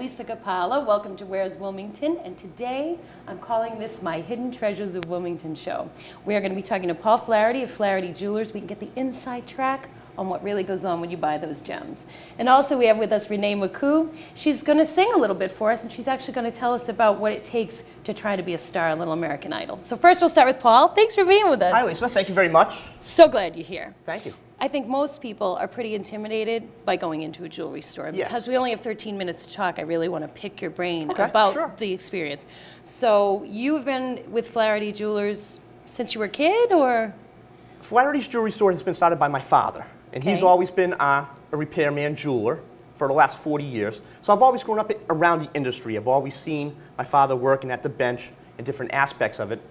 Lisa Capalla. Welcome to Where's Wilmington, and today I'm calling this my Hidden Treasures of Wilmington show. We are going to be talking to Paul Flaherty of Flaherty Jewelers. We can get the inside track on what really goes on when you buy those gems. And also we have with us Renee Marcou. She's going to sing a little bit for us, and she's actually going to tell us about what it takes to try to be a star on Little American Idol. So first we'll start with Paul. Thanks for being with us. Hi Lisa, thank you very much. So glad you're here. Thank you. I think most people are pretty intimidated by going into a jewelry store. And because we only have 13 minutes to talk, I really want to pick your brain about the experience. So you've been with Flaherty Jewelers since you were a kid, or? Flaherty's jewelry store has been started by my father. And he's always been a repairman jeweler for the last 40 years. So I've always grown up around the industry. I've always seen my father working at the bench and different aspects of it.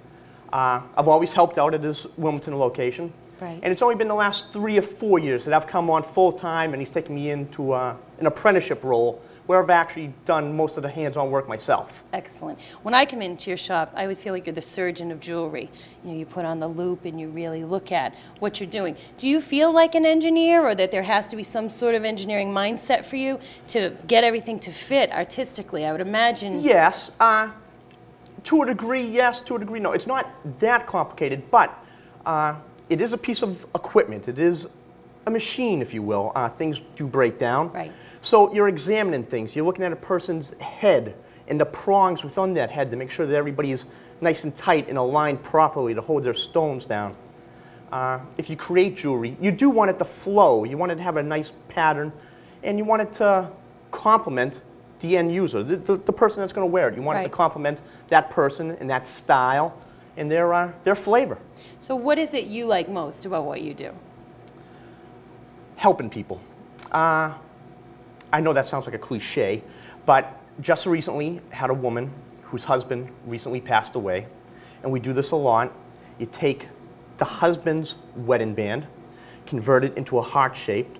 I've always helped out at his Wilmington location. Right. And it's only been the last 3 or 4 years that I've come on full time, and he's taken me into an apprenticeship role where I've actually done most of the hands-on work myself. Excellent. When I come into your shop, I always feel like you're the surgeon of jewelry. You know, you put on the loop and you really look at what you're doing. Do you feel like an engineer, or that there has to be some sort of engineering mindset for you to get everything to fit artistically? I would imagine. Yes. To a degree, yes. To a degree, no. It's not that complicated, but it is a piece of equipment. It is a machine, if you will. Things do break down. Right. So you're examining things. You're looking at a person's head and the prongs within that head to make sure that everybody is nice and tight and aligned properly to hold their stones down. If you create jewelry, you do want it to flow. You want it to have a nice pattern, and you want it to complement the end user, the person that's going to wear it. You want it to complement that person and that style and their flavor. So what is it you like most about what you do? Helping people. I know that sounds like a cliche, but just recently had a woman whose husband recently passed away, and we do this a lot. You take the husband's wedding band, convert it into a heart shape.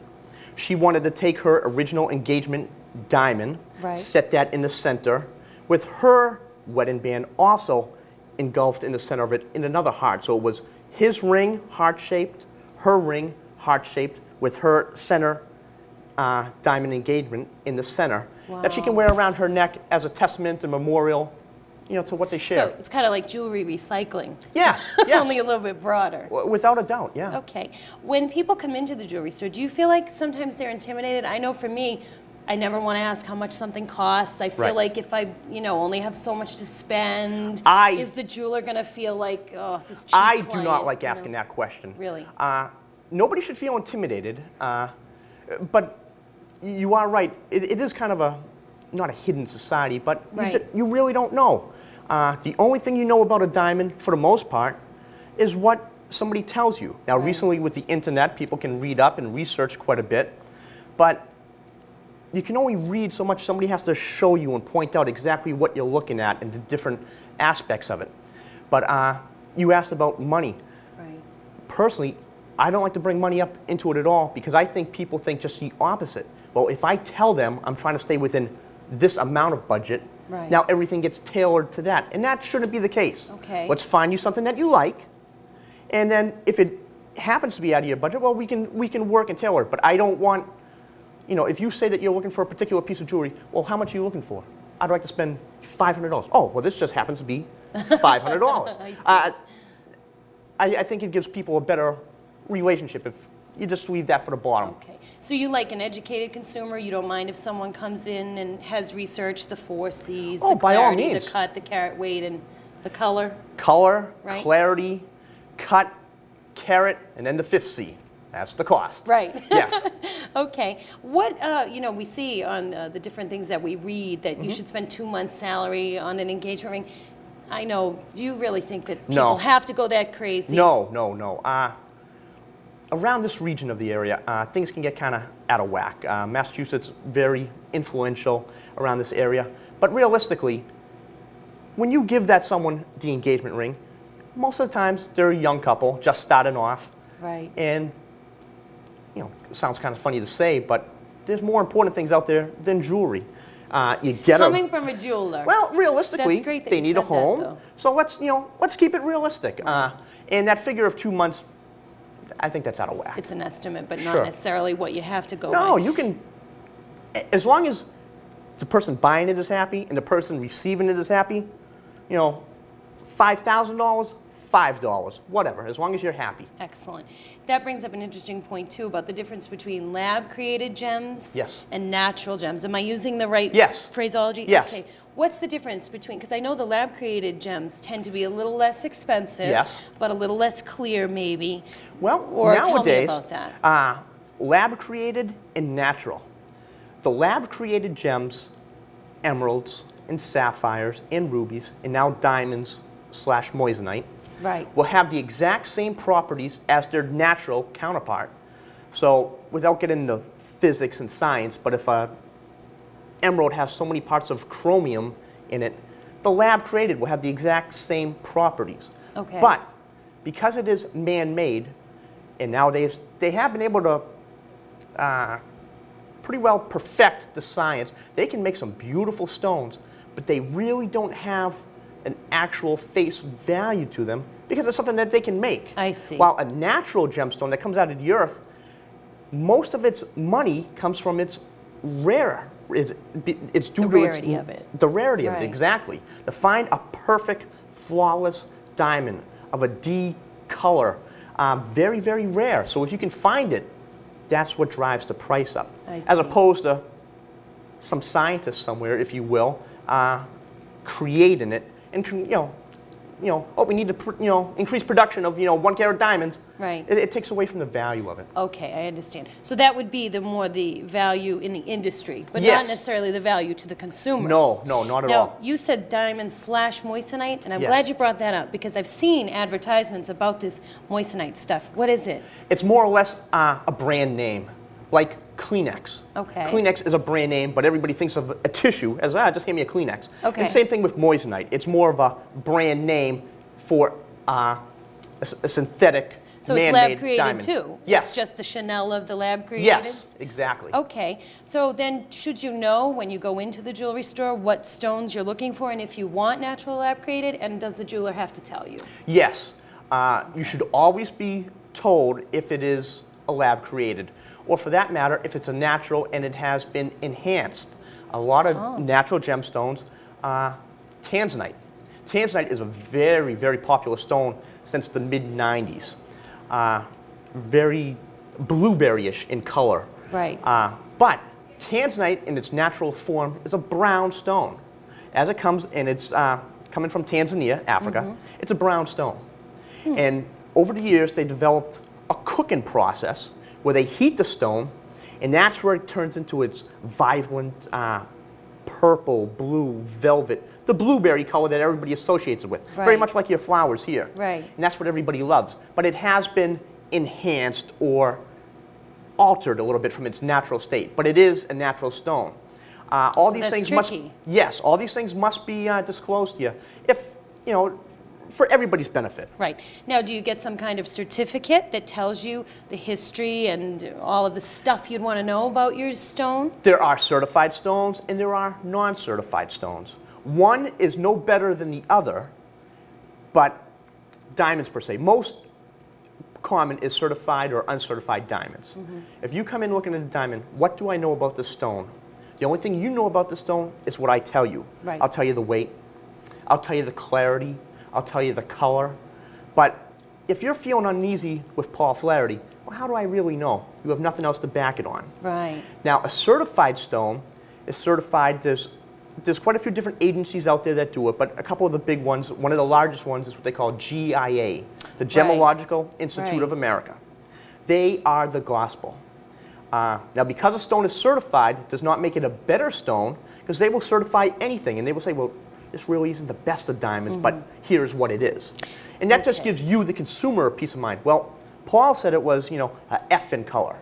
She wanted to take her original engagement diamond, set that in the center, with her wedding band also engulfed in the center of it in another heart. So it was his ring, heart-shaped, her ring, heart-shaped, with her center diamond engagement in the center that she can wear around her neck as a testament and memorial, you know, to what they share. So it's kind of like jewelry recycling. Yes, yes. Only a little bit broader. Without a doubt, yeah. Okay. When people come into the jewelry store, do you feel like sometimes they're intimidated? I know for me, I never want to ask how much something costs. I feel like if I, you know, only have so much to spend, is the jeweler going to feel like, oh, this cheap client, do not like asking that question. Really? Nobody should feel intimidated, but you are right. It is kind of not a hidden society, but you really don't know. The only thing you know about a diamond, for the most part, is what somebody tells you. Now, recently with the internet, people can read up and research quite a bit, but you can only read so much. Somebody has to show you and point out exactly what you're looking at and the different aspects of it. But you asked about money. Right. Personally, I don't like to bring money up into it at all, because I think people think just the opposite. Well, if I tell them I'm trying to stay within this amount of budget, now everything gets tailored to that. And that shouldn't be the case. Okay. Let's find you something that you like, and then if it happens to be out of your budget, well, we can work and tailor it. But I don't want, you know, if you say that you're looking for a particular piece of jewelry, well, how much are you looking for? I'd like to spend $500. Oh, well, this just happens to be $500. I think it gives people a better relationship if you just leave that for the bottom. Okay. So you like an educated consumer? You don't mind if someone comes in and has researched the 4 C's, the clarity, the cut, the carat weight, and the color? Color, clarity, cut, carat, and then the 5th C. That's the cost. Right. Yes. Okay. What, you know, we see on the different things that we read that you should spend 2 months' salary on an engagement ring. I know. Do you really think that people have to go that crazy? No, no, no. Around this region of the area, things can get kind of out of whack. Massachusetts, very influential around this area. But realistically, when you give that someone the engagement ring, most of the times they're a young couple just starting off. Right. And, you know, it sounds kind of funny to say, but there's more important things out there than jewelry. You get Coming from a jeweler. Well, realistically, that's great that they need a home. That, so let's keep it realistic. And that figure of 2 months, I think that's out of whack. It's an estimate, but not necessarily what you have to go by. No, you can, as long as the person buying it is happy and the person receiving it is happy, you know, $5,000, $5, whatever, as long as you're happy. Excellent. That brings up an interesting point too about the difference between lab-created gems Yes. and natural gems. Am I using the right Yes. phraseology? Yes. Okay. What's the difference between, because I know the lab-created gems tend to be a little less expensive, Yes. but a little less clear maybe. Well, Or nowadays, tell me about that. Lab-created and natural. The lab-created gems, emeralds and sapphires and rubies, and now diamonds / moissanite, Right. will have the exact same properties as their natural counterpart. So without getting into physics and science, but if a emerald has so many parts of chromium in it, the lab created will have the exact same properties. Okay. But because it is man-made, and nowadays they have been able to pretty well perfect the science, they can make some beautiful stones, but they really don't have an actual face value to them because it's something that they can make. I see. While a natural gemstone that comes out of the earth, most of its money comes from its rare. It's due The to rarity of it. The rarity of it, Right. exactly. To find a perfect, flawless diamond of a D color, very, very rare. So if you can find it, that's what drives the price up. I see. As opposed to some scientist somewhere, if you will, creating it and oh, we need to increase production of 1 carat diamonds. Right. It takes away from the value of it. Okay, I understand. So that would be the value in the industry, but Yes. not necessarily the value to the consumer. No, not at Now, all. you said diamond / moissanite, and I'm Yes. glad you brought that up because I've seen advertisements about this moissanite stuff. What is it? It's more or less a brand name, like Kleenex. Okay. Kleenex is a brand name, but everybody thinks of a tissue as, just give me a Kleenex. Okay. And same thing with moissanite. It's more of a brand name for a synthetic, So it's man-made lab created diamond. too? Yes. It's just the Chanel of the lab created? Yes, exactly. Okay, so then should you know when you go into the jewelry store what stones you're looking for and if you want natural lab created, and does the jeweler have to tell you? Yes. You should always be told if it is a lab created, or for that matter, if it's a natural and it has been enhanced. A lot of natural gemstones, tanzanite. Tanzanite is a very, very popular stone since the mid-90s. Very blueberry-ish in color. Right. But tanzanite in its natural form is a brown stone. As it comes, and it's coming from Tanzania, Africa, it's a brown stone. And over the years, they developed a cooking process where they heat the stone, and that's where it turns into its vibrant purple, blue, velvet, the blueberry color that everybody associates it with. Very Right. much like your flowers here. Right. And that's what everybody loves. But it has been enhanced or altered a little bit from its natural state. But it is a natural stone. All So these that's things tricky. must, yes, all these things must be disclosed to you, if for everybody's benefit. Right. Now, do you get some kind of certificate that tells you the history and all of the stuff you'd want to know about your stone? There are certified stones and there are non-certified stones. One is no better than the other, but diamonds per se. Most common is certified or uncertified diamonds. If you come in looking at a diamond, what do I know about this stone? The only thing you know about the stone is what I tell you. Right. I'll tell you the weight. I'll tell you the clarity. I'll tell you the color. But if you're feeling uneasy with Paul Flaherty, well, how do I really know? You have nothing else to back it on. Right. Now, a certified stone is certified. There's quite a few different agencies out there that do it, but a couple of the big ones, one of the largest ones is what they call GIA, the Gemological Institute Right. of America. They are the gospel. Now, because a stone is certified does not make it a better stone, because they will certify anything, and they will say, well, this really isn't the best of diamonds, but here's what it is. And that just Okay. gives you, the consumer, a peace of mind. Well, Paul said it was, a F in color.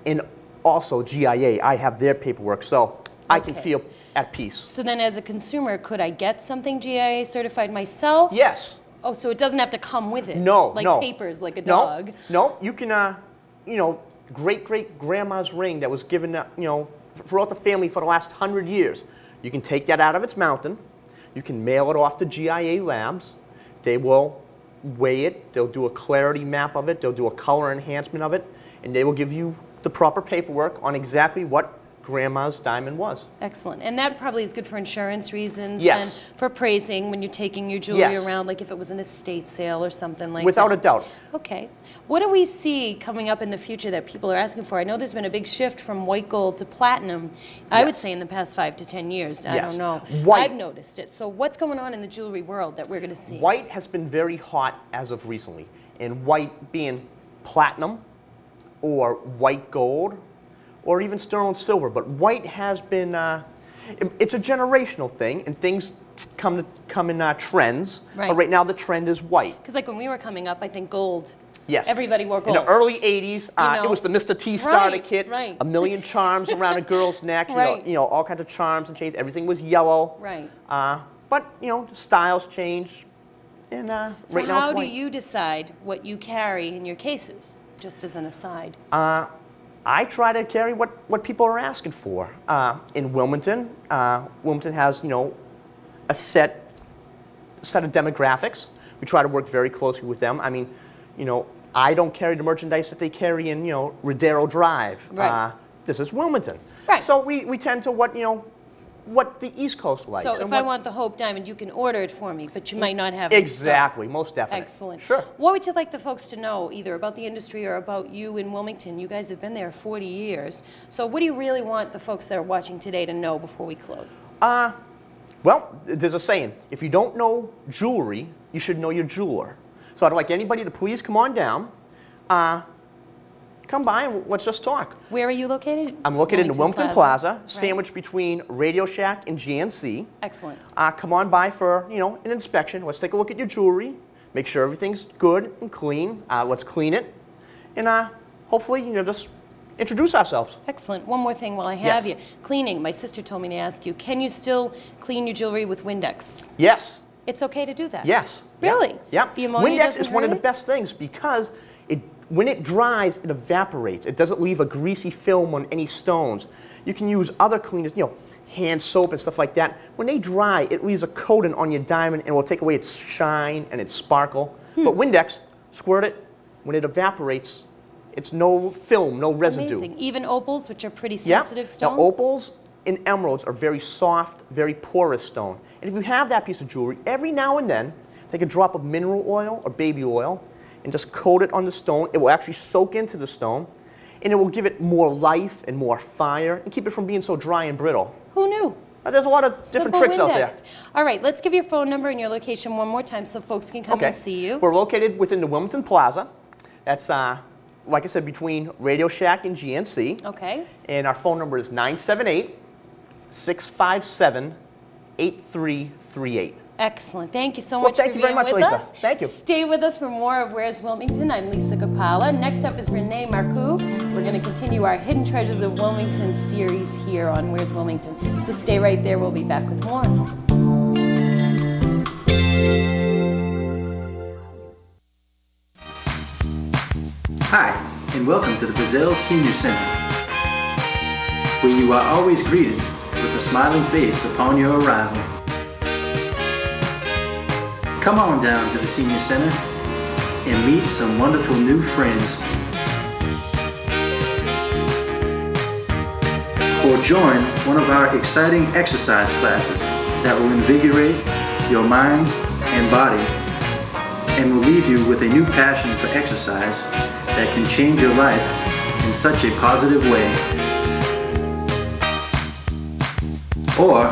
And also GIA, I have their paperwork, so I can Okay. feel at peace. So then as a consumer, could I get something GIA certified myself? Yes. Oh, so it doesn't have to come with it? No, Like no. papers, like a No, dog? no, you can, great-great-grandma's ring that was given, throughout the family for the last 100 years. You can take that out of its mountain. You can mail it off to GIA Labs. They will weigh it. They'll do a clarity map of it. They'll do a color enhancement of it. And they will give you the proper paperwork on exactly what grandma's diamond was. Excellent. And that probably is good for insurance reasons Yes. and for praising when you're taking your jewelry Yes. around, like if it was an estate sale or something like Without that. a doubt. Okay. What do we see coming up in the future that people are asking for? I know there's been a big shift from white gold to platinum, I would Yes. say in the past 5 to 10 years. I Yes. don't know. White. I've noticed it. So what's going on in the jewelry world that we're going to see? White has been very hot as of recently, and white being platinum or white gold or even sterling silver. But white has been, it's a generational thing, and things come in trends. Right. But right now the trend is white. Because like when we were coming up, I think gold. Yes. Everybody wore gold. In the early 80s, know. it was the Mr. T starter Right, kit, right. a million charms around a girl's neck, Right. all kinds of charms and chains. Everything was yellow. Right. But, styles change, and So right now how it's do white. you decide what you carry in your cases, just as an aside? I try to carry what people are asking for. In Wilmington, Wilmington has, a set of demographics. We try to work very closely with them. I mean, I don't carry the merchandise that they carry in, Rodero Drive. Right. This is Wilmington. Right. So we tend to what the East Coast likes. So and if I want the Hope Diamond, you can order it for me, but you might not have it in stock. Exactly, most definitely. Excellent. Sure. What would you like the folks to know, either about the industry or about you in Wilmington? You guys have been there 40 years. So what do you really want the folks that are watching today to know before we close? Well, there's a saying, if you don't know jewelry, you should know your jeweler. So I'd like anybody to please come on down, come by and let's just talk. Where are you located? I'm located in the Wilmington Plaza, Right. sandwiched between Radio Shack and GNC. Excellent. Come on by for, an inspection. Let's take a look at your jewelry, make sure everything's good and clean. Let's clean it, and hopefully, just introduce ourselves. Excellent. One more thing while I have Yes. you. Cleaning. My sister told me to ask you, can you still clean your jewelry with Windex? Yes. It's okay to do that? Yes. Really? Yep. The ammonia Windex doesn't is one of hurt the it? best things because when it dries, it evaporates. It doesn't leave a greasy film on any stones. You can use other cleaners, hand soap and stuff like that. When they dry, it leaves a coating on your diamond and will take away its shine and its sparkle. But Windex, squirt it. When it evaporates, it's no film, no residue. Amazing. Even opals, which are pretty Yeah. sensitive stones? Now, opals and emeralds are very soft, very porous stone. And if you have that piece of jewelry, every now and then, take a drop of mineral oil or baby oil and just coat it on the stone. It will actually soak into the stone, and it will give it more life and more fire and keep it from being so dry and brittle. Who knew? There's a lot of different Simple tricks out Windex. there. All right, let's give your phone number and your location one more time so folks can come Okay. and see you. We're located within the Wilmington Plaza. That's, like I said, between Radio Shack and GNC. Okay. And our phone number is 978-657-8338. Excellent. Thank you so Well, much thank for you very being much, with Lisa. us. Thank you. Stay with us for more of Where's Wilmington. I'm Lisa Capala. Next up is Renee Marcou. We're going to continue our Hidden Treasures of Wilmington series here on Where's Wilmington. So stay right there. We'll be back with more. Hi, and welcome to the Brazil Senior Center, where you are always greeted with a smiling face upon your arrival. Come on down to the Senior Center and meet some wonderful new friends. Or join one of our exciting exercise classes that will invigorate your mind and body and will leave you with a new passion for exercise that can change your life in such a positive way. Or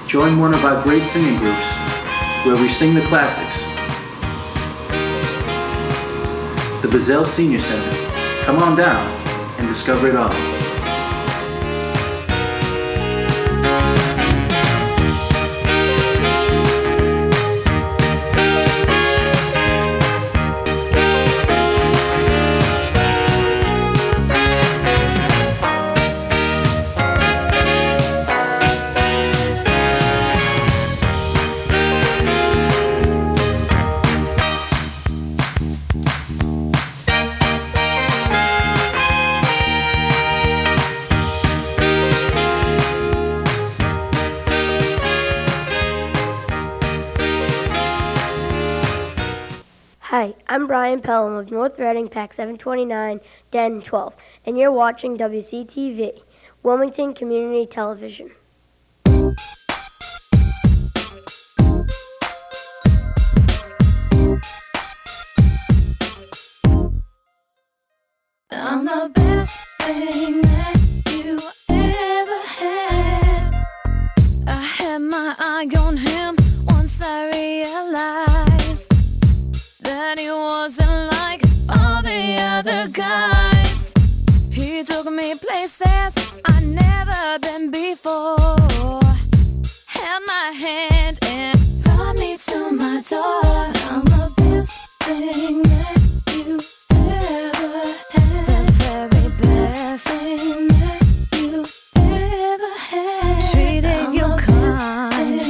join one of our great singing groups where we sing the classics. The Brazil Senior Center. Come on down and discover it all. Hi, I'm Brian Pelham of North Reading, Pack 729, Den 12, and you're watching WCTV. Wilmington Community Television. I'm the best thing that you ever had. I had my eye on him once I realized that he wasn't like all the other guys. He took me places I'd never been before. Held my hand and brought me to my door. I'm the best thing that you ever had. The very best thing that you ever had. Treated you kind.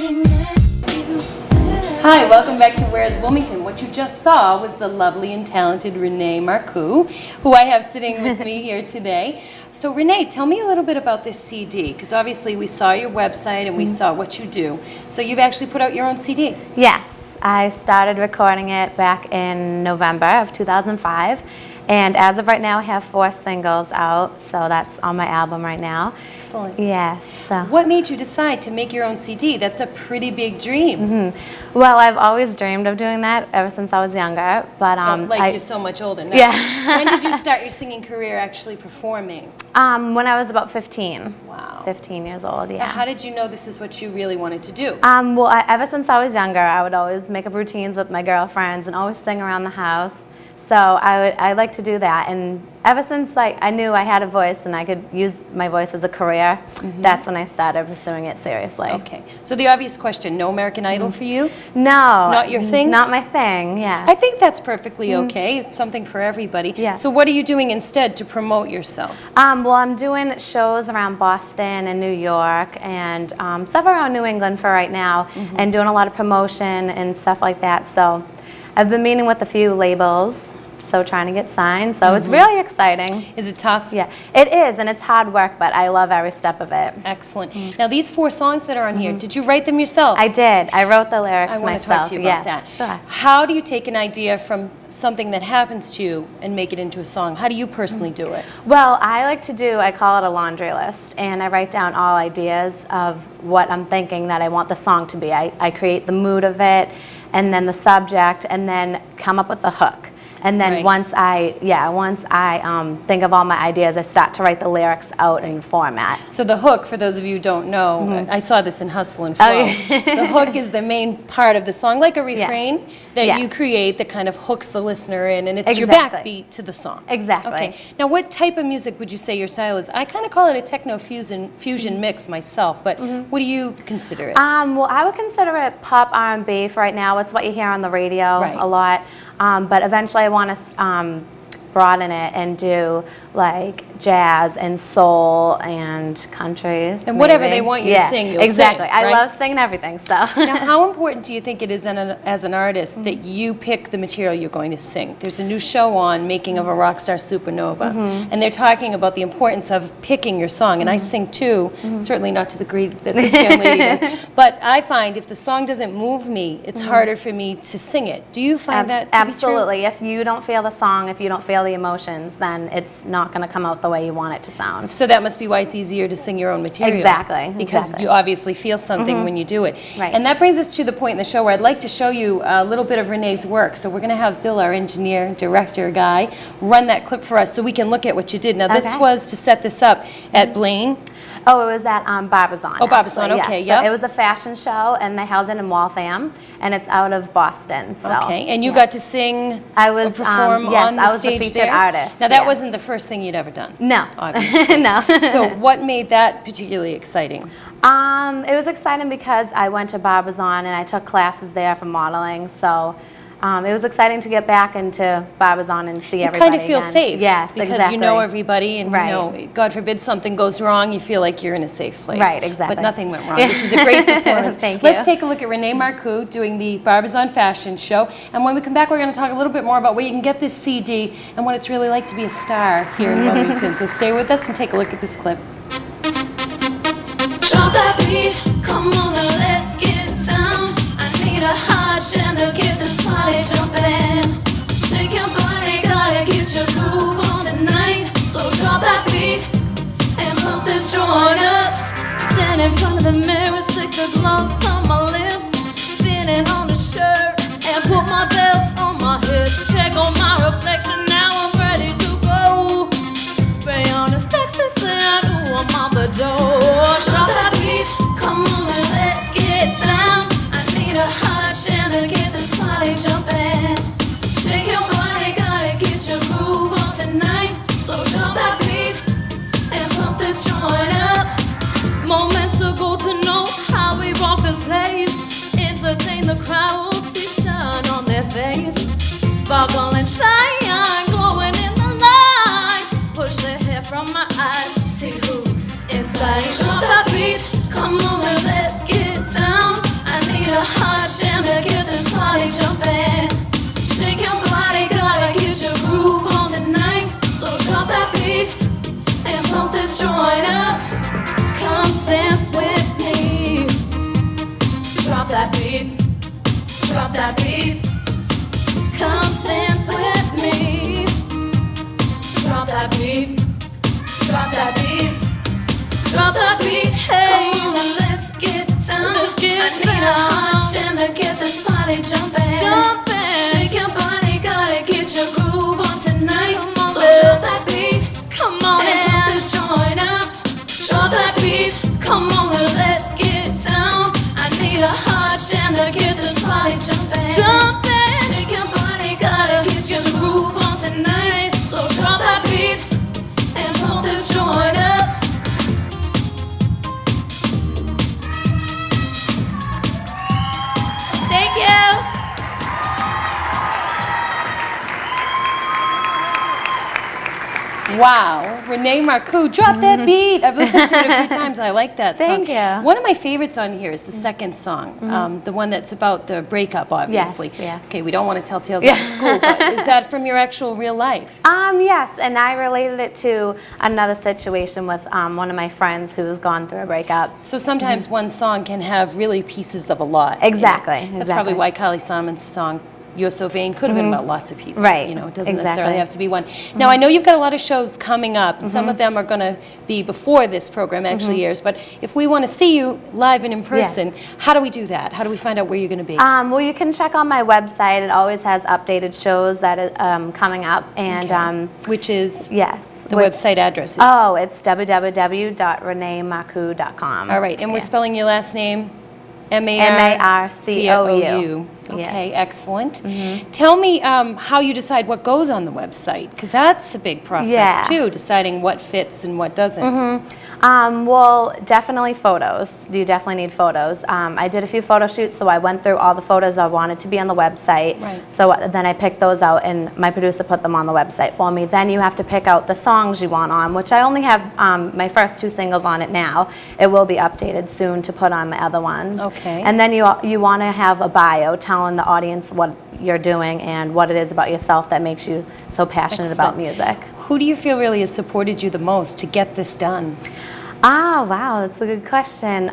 Hi, welcome back to Where's Wilmington. What you just saw was the lovely and talented Renee Marcou, who I have sitting with me here today. So Renee, tell me a little bit about this CD, because obviously we saw your website and we saw what you do. So you've actually put out your own CD. Yes, I started recording it back in November of 2005. And as of right now, I have 4 singles out, so that's on my album right now. Excellent. Yes. So. What made you decide to make your own CD? That's a pretty big dream. Well, I've always dreamed of doing that ever since I was younger, but you're so much older now. Yeah. When did you start your singing career actually performing? When I was about 15. Wow. 15 years old, yeah. Now, how did you know this is what you really wanted to do? Ever since I was younger, I would always make up routines with my girlfriends and always sing around the house. So I like to do that, and ever since I knew I had a voice and I could use my voice as a career, that's when I started pursuing it seriously. Okay, so the obvious question, no American Idol for you? No. Not your thing? Not my thing, yes. I think that's perfectly okay. It's something for everybody. Yeah. So what are you doing instead to promote yourself? Well, I'm doing shows around Boston and New York and stuff around New England for right now, and doing a lot of promotion and stuff like that. So I've been meeting with a few labels, so trying to get signed. So it's really exciting. Is it tough? Yeah, it is, and it's hard work, but I love every step of it. Excellent. Now, these 4 songs that are on here, did you write them yourself? I did. I wrote the lyrics I myself. want to talk to you about that. Sure. How do you take an idea from something that happens to you and make it into a song? How do you personally do it? Well, I call it a laundry list, and I write down all ideas of what I'm thinking that I want the song to be. I create the mood of it, and then the subject, and then come up with the hook. And then once I think of all my ideas, I start to write the lyrics out in format. So the hook, for those of you who don't know, I saw this in Hustle and Flow. Oh, yeah. The hook is the main part of the song, like a refrain that you create that kind of hooks the listener in, and it's your backbeat to the song. Exactly. Okay. Now, what type of music would you say your style is? I kind of call it a techno fusion mix myself, but what do you consider it? Well, I would consider it pop R&B for right now. It's what you hear on the radio a lot. But eventually I want to broaden it and do like jazz and soul and country. And whatever they want you to sing, you'll sing. I love singing everything. So. Now, how important do you think it is as an artist that you pick the material you're going to sing? There's a new show on, Making of a Rockstar Supernova, and they're talking about the importance of picking your song. And I sing too, certainly not to the degree that this young lady does. But I find if the song doesn't move me, it's harder for me to sing it. Do you find that to Absolutely. be true? If you don't feel the song, if you don't feel the emotions, then it's not going to come out the way you want it to sound. So that must be why it's easier to sing your own material. Exactly. Because you obviously feel something when you do it. Right. And that brings us to the point in the show where I'd like to show you a little bit of Renee's work. So we're going to have Bill, our engineer, director guy, run that clip for us so we can look at what you did. Now, this was to set this up at Blaine. Oh, it was at Barbizon. Oh, Barbizon, okay, yeah. yeah. So it was a fashion show, and they held it in Waltham, and it's out of Boston. So. Okay, and you got to sing or perform yes, on the I was stage the featured there? artist. Now, that wasn't the first thing you'd ever done? No. Obviously. No. So what made that particularly exciting? It was exciting because I went to Barbizon, and I took classes there for modeling, so it was exciting to get back into Barbizon and see everybody. You kind of feel safe. Yes, because exactly. you know everybody, and Right. you know, God forbid something goes wrong, you feel like you're in a safe place. Right, exactly. But nothing went wrong. This is a great performance. Thank you. Let's take a look at Renee Marcou doing the Barbizon Fashion Show. And when we come back, we're going to talk a little bit more about where you can get this CD and what it's really like to be a star here in Wilmington. So stay with us and take a look at this clip. Drop that beat, come on, let's get down. I need a hot jam to get this party jumping. Shake your body, gotta get your groove on tonight. So drop that beat and pump this this joint up. Stand in front of the mirror, stick the gloss on my lips, spinning on the shirt, and put my belt on my hip. Check on my reflection, now I'm ready to go. Spray on the sexy sand, ooh, I'm on the door. Drop that beat, come on and let's get down. I need a hot shell to get this party jumping. Shake your body, gotta get your groove on tonight. So drop that beat and pump this joint up. Moments ago to know how we rock this place. Entertain the crowd, see sun on their face. Sparkle and shine, glowing in the light. Push the hair from my eyes, see who's inside. Drop that beat, come on and let's get down. I need a hot jam to get this party jumping. Shake your body, gotta get your groove on tonight. So drop that beat and pump this joint up. Come dance with me. Drop that beat, drop that beat. Come dance with me. Drop that beat, drop that beat, drop that beat. Hey, come on and let's get down. I need a hot jam to get this party jumping. Shake your body, gotta get your groove on tonight. So drop that beat, come on and pump this joint up. Drop that beat, come on and let's get down. I need a hot jam to get this party jumping. Shake your body, gotta get your groove on tonight. So drop that beat and pump this joint up. Thank you. Wow, Renee Marcou, drop that beat. I've listened to it a few times. I like that song. Thank you. One of my favorites on here is the second song, the one that's about the breakup, obviously. Yes. Okay, we don't want to tell tales out of school, but is that from your actual real life? Yes, and I related it to another situation with one of my friends who was gone through a breakup. So sometimes one song can have really pieces of a lot. Exactly, You know? That's probably why Kylie Simon's song You're So Vain could have been about lots of people. Right, You know, it doesn't exactly. necessarily have to be one. Now, I know you've got a lot of shows coming up. And some of them are going to be before this program actually airs. But if we want to see you live and in person, how do we do that? How do we find out where you're going to be? Well, you can check on my website. It always has updated shows that are coming up. And Which is yes. the website address is? Oh, it's www.reneemarcou.com. All right, and we're spelling your last name? M-A-R-C-O-U. Okay, Yes. excellent. Tell me how you decide what goes on the website, because that's a big process too, deciding what fits and what doesn't. Well, definitely photos. You definitely need photos. I did a few photo shoots, so I went through all the photos I wanted to be on the website. Right. So then I picked those out, and my producer put them on the website for me. Then you have to pick out the songs you want on, which I only have my first 2 singles on it now. It will be updated soon to put on my other ones. Okay. And then you want to have a bio telling the audience what you're doing and what it is about yourself that makes you so passionate about music. Who do you feel really has supported you the most to get this done? Wow, that's a good question.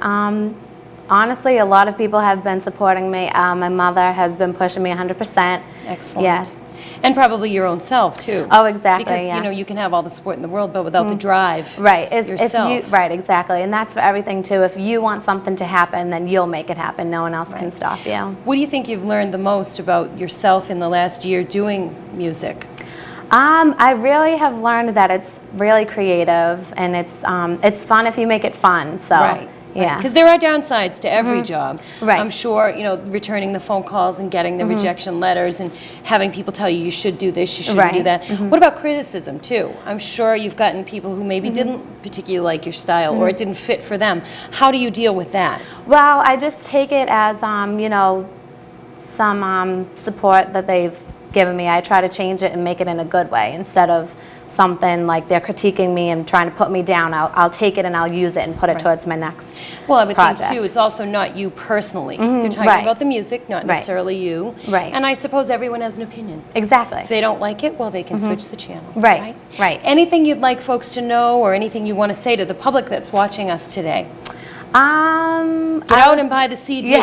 Honestly, a lot of people have been supporting me. My mother has been pushing me 100%. Excellent. Yeah. And probably your own self too. Oh, exactly. Because yeah. you know you can have all the support in the world, but without the drive, Right. yourself. Right, exactly. And that's for everything too. If you want something to happen, then you'll make it happen. No one else can stop you. What do you think you've learned the most about yourself in the last year doing music? I really have learned that it's really creative and it's fun if you make it fun. So Right. yeah. Because there are downsides to every job. Right. I'm sure, you know, returning the phone calls and getting the rejection letters and having people tell you should do this, you shouldn't do that. What about criticism too? I'm sure you've gotten people who maybe didn't particularly like your style or it didn't fit for them. How do you deal with that? Well, I just take it as you know, some support that they've given me. I try to change it and make it in a good way instead of something like they're critiquing me and trying to put me down. I'll take it and I'll use it and put it towards my next Well, I would project. think too, it's also not you personally. They're talking right. about the music, not necessarily you. Right. And I suppose everyone has an opinion. Exactly. If they don't like it, well, they can switch the channel. Right, right. Anything you'd like folks to know or anything you want to say to the public that's watching us today? Get out and buy the CD.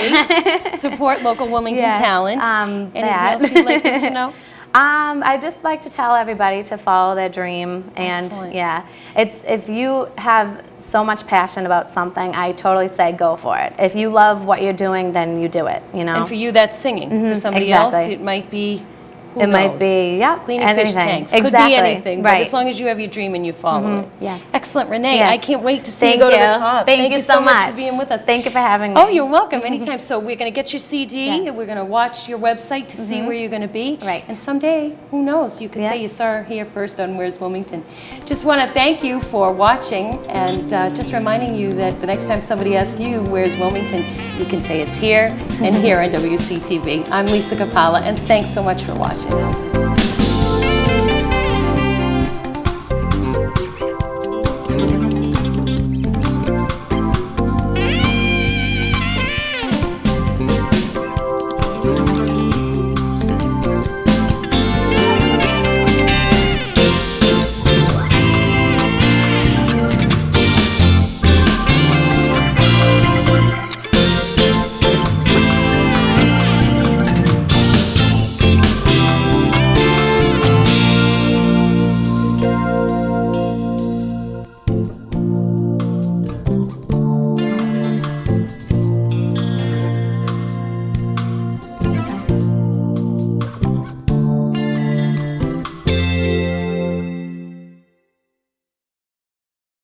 Support local Wilmington Yes, talent. Anything that. else you'd like them to know? I just like to tell everybody to follow their dream, and Excellent. yeah, it's if you have so much passion about something, I totally say go for it. If you love what you're doing, then you do it. You know. And for you, that's singing. For somebody else, exactly. it might be, who It knows? might be, yeah, Cleaning fish anything. tanks. Could Exactly. be anything, but Right. as long as you have your dream and you follow it. Yes. Excellent, Renee. Yes. I can't wait to see Thank you go to you. the top. Thank you so much for being with us. Thank you for having me. Oh, you're welcome. Anytime. So we're going to get your CD. Yes. We're going to watch your website to see where you're going to be. Right. And someday, who knows? You could Yeah. say you saw her here first on Where's Wilmington. Just want to thank you for watching, and just reminding you that the next time somebody asks you Where's Wilmington, you can say it's here and here on WCTV. I'm Lisa Capalla, and thanks so much for watching.